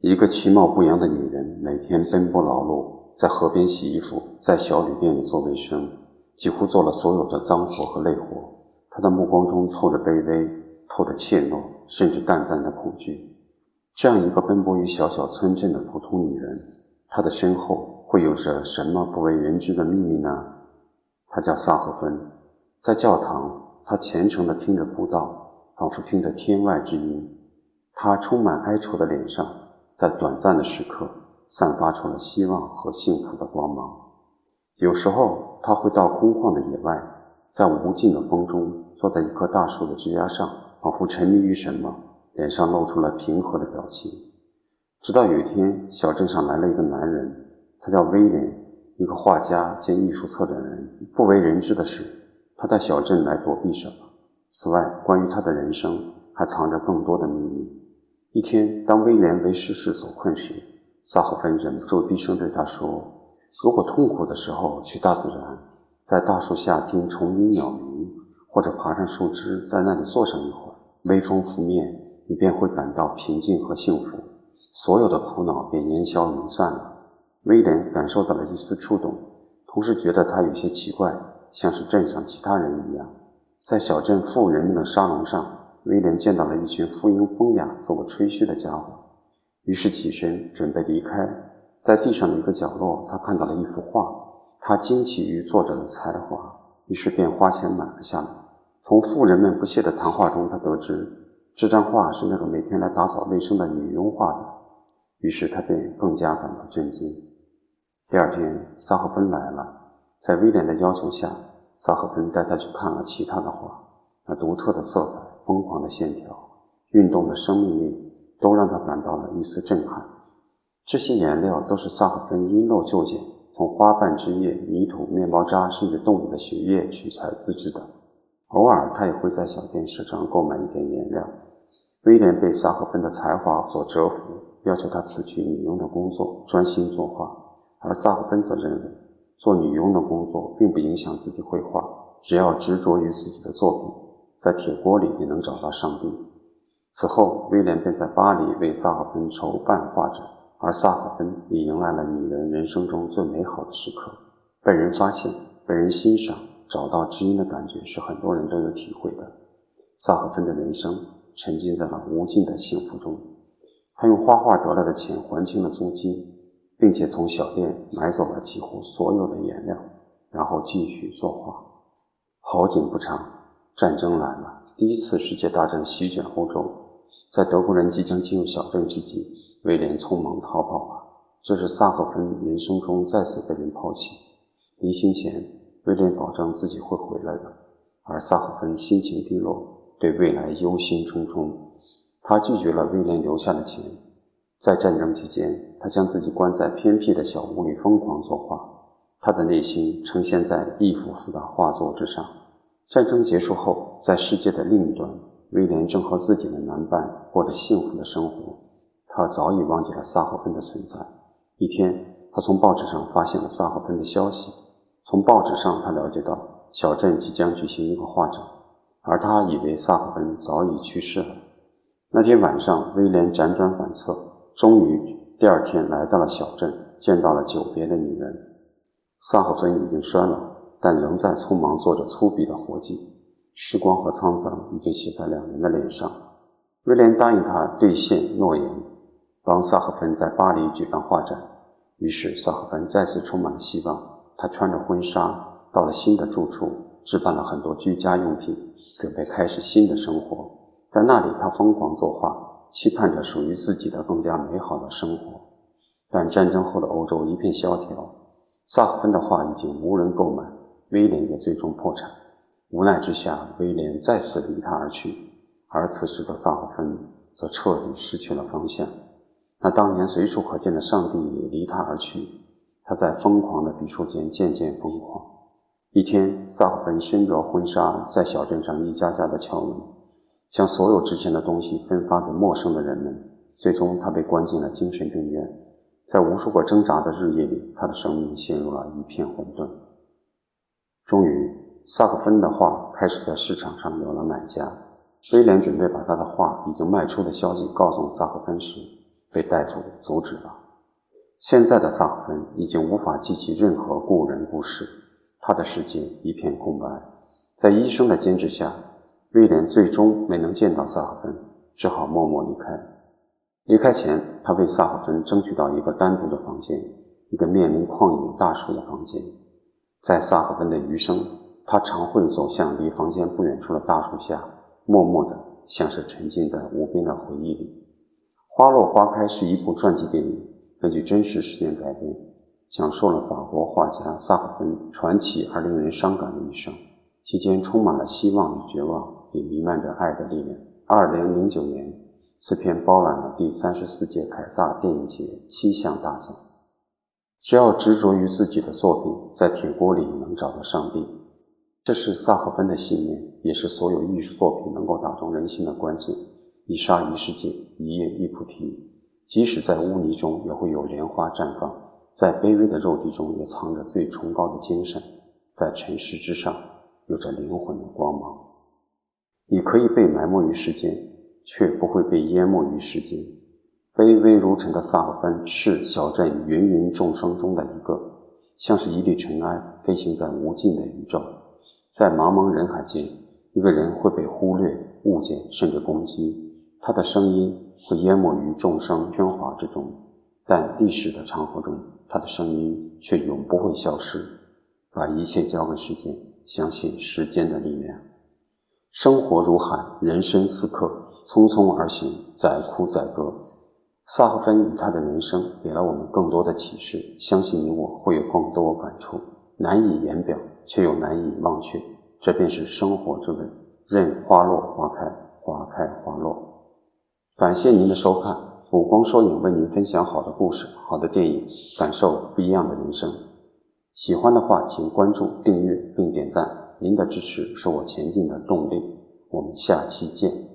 一个其貌不扬的女人每天奔波劳碌，在河边洗衣服，在小旅店里做卫生，几乎做了所有的脏活和累活。她的目光中透着卑微，透着怯懦，甚至淡淡的恐惧。这样一个奔波于小小村镇的普通女人，她的身后会有着什么不为人知的秘密呢？她叫萨赫芬。在教堂，她虔诚地听着布道，仿佛听着天外之音。她充满哀愁的脸上，在短暂的时刻散发出了希望和幸福的光芒。有时候她会到空旷的野外，在无尽的风中，坐在一棵大树的枝桠上，仿佛沉迷于什么，脸上露出了平和的表情。直到有一天，小镇上来了一个男人，他叫威廉，一个画家兼艺术策展人。不为人知的是，他在小镇来躲避什么。此外，关于他的人生还藏着更多的秘密。一天，当威廉为世事所困时，萨赫芬忍不住低声对他说，如果痛苦的时候去大自然，在大树下听虫鸣鸟鸣，或者爬上树枝在那里坐上一会儿，微风拂面，你便会感到平静和幸福，所有的苦恼便烟消云散了。威廉感受到了一丝触动，同时觉得他有些奇怪，像是镇上其他人一样。在小镇富人们的沙龙上，威廉见到了一群富英风雅、自我吹嘘的家伙，于是起身准备离开。在地上的一个角落，他看到了一幅画，他惊奇于作者的才华，于是便花钱买了下来。从富人们不懈的谈话中，他得知这张画是那个每天来打扫卫生的女佣画的，于是他便更加感到震惊。第二天，萨赫芬来了，在威廉的要求下，萨赫芬带他去看了其他的画，那独特的色彩、疯狂的线条、运动的生命力，都让他感到了一丝震撼。这些颜料都是萨赫芬因陋就简，从花瓣枝叶、泥土、面包渣甚至动物的血液取材自制的。偶尔他也会在小店市场购买一点颜料。威廉被萨赫芬的才华所折服，要求他辞去女佣的工作，专心作画。而萨赫芬则认为，做女佣的工作并不影响自己绘画，只要执着于自己的作品，在铁锅里也能找到上帝。此后，威廉便在巴黎为萨赫芬筹办画展，而萨赫芬也迎来了女人人生中最美好的时刻。被人发现，被人欣赏，找到知音的感觉是很多人都有体会的。萨赫芬的人生沉浸在了无尽的幸福中。他用画画得来的钱还清了租金，并且从小店买走了几乎所有的颜料，然后继续作画。好景不长，战争来了，第一次世界大战席卷欧洲。在德国人即将进入小镇之际，威廉匆忙逃跑了。这是萨赫芬人生中再次被人抛弃。离行前，威廉保证自己会回来的，而萨赫芬心情低落，对未来忧心忡忡。他拒绝了威廉留下的钱。在战争期间，他将自己关在偏僻的小屋里疯狂作画，他的内心呈现在一幅幅的画作之上。战争结束后，在世界的另一端，威廉正和自己的男伴过着幸福的生活。他早已忘记了萨赫芬的存在。一天，他从报纸上发现了萨赫芬的消息。从报纸上，他了解到小镇即将举行一个画展，而他以为萨赫芬早已去世了。那天晚上，威廉辗转反侧，终于第二天来到了小镇，见到了久别的女人。萨赫芬已经衰老，但仍在匆忙做着粗鄙的活计。时光和沧桑已经写在两人的脸上。威廉答应他兑现诺言，帮萨赫芬在巴黎举办画展。于是萨赫芬再次充满了希望。他穿着婚纱到了新的住处，置办了很多居家用品，准备开始新的生活。在那里，他疯狂作画，期盼着属于自己的更加美好的生活。但战争后的欧洲一片萧条，萨赫芬的画已经无人购买，威廉也最终破产。无奈之下，威廉再次离他而去，而此时的萨赫芬则彻底失去了方向。那当年随处可见的上帝也离他而去，他在疯狂的笔触间渐渐疯狂。一天，萨赫芬身着婚纱，在小镇上一家家的敲门，将所有值钱的东西分发给陌生的人们。最终，他被关进了精神病院。在无数个挣扎的日夜里，他的生命陷入了一片混沌。终于，萨赫芬的画开始在市场上有了买家。威廉准备把他的画已经卖出的消息告诉萨赫芬时，被大夫阻止了。现在的萨赫芬已经无法记起任何故人故事，他的世界一片空白。在医生的监制下，威廉最终没能见到萨赫芬，只好默默离开。离开前，他为萨赫芬争取到一个单独的房间，一个面临旷野大树的房间。在萨赫芬的余生，他常会走向离房间不远处的大树下，默默地像是沉浸在无边的回忆里。花落花开是一部传记电影，根据真实事件改编，讲述了法国画家萨赫芬传奇而令人伤感的一生，其间充满了希望与绝望，也弥漫着爱的力量。2009年，此片包揽了第34届凯撒电影节7项大奖。只要执着于自己的作品，在铁锅里能找到上帝，这是萨赫芬的信念，也是所有艺术作品能够打动人心的关键。一沙一世界，一叶一菩提，即使在污泥中也会有莲花绽放，在卑微的肉体中也藏着最崇高的精神，在尘世之上有着灵魂的光芒。你可以被埋没于世间，却不会被淹没于世间。卑微如尘的萨赫芬是小镇芸芸众生中的一个，像是一粒尘埃飞行在无尽的宇宙。在茫茫人海间，一个人会被忽略、误解甚至攻击，他的声音会淹没于众生喧哗之中，但历史的长河中，他的声音却永不会消失。把一切交给时间，相信时间的力量。生活如海，人生似客，匆匆而行，载哭载歌。萨赫芬与他的人生给了我们更多的启示，相信你我会有更多感触，难以言表，却又难以忘却。这便是生活之味，任花落花开，花开花落。感谢您的收看，补光说影为您分享好的故事、好的电影，感受不一样的人生。喜欢的话，请关注、订阅并点赞，您的支持是我前进的动力。我们下期见。